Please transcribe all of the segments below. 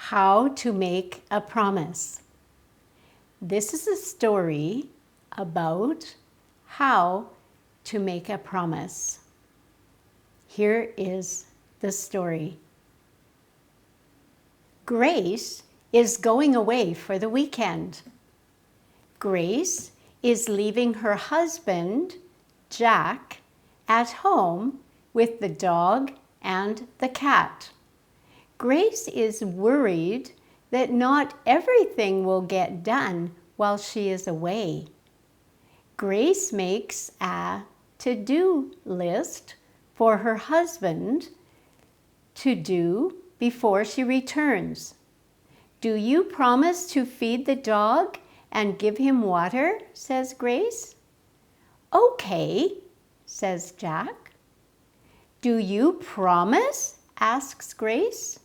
How to make a promise. This is a story about how to make a promise. Here is the story. Grace is going away for the weekend. Grace is leaving her husband, Jack, at home with the dog and the cat. Grace is worried that not everything will get done while she is away. Grace makes a to-do list for her husband to do before she returns. "Do you promise to feed the dog and give him water?" says Grace. "Okay," says Jack. "Do you promise?" asks Grace.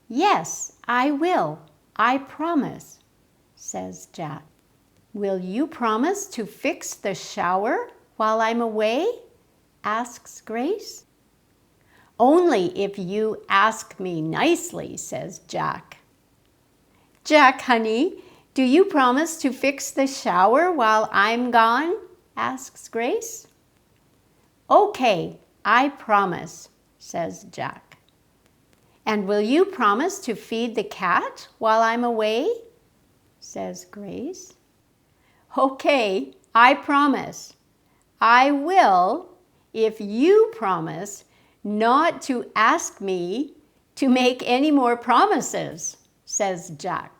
"Yes, I will. I promise," says Jack. "Will you promise to fix the shower while I'm away?" asks Grace. "Only if you ask me nicely," says Jack. "Jack, honey, do you promise to fix the shower while I'm gone?" asks Grace. "Okay, I promise," says Jack. "And will you promise to feed the cat while I'm away?" says Grace. "Okay, I promise. I will if you promise not to ask me to make any more promises," says Jack.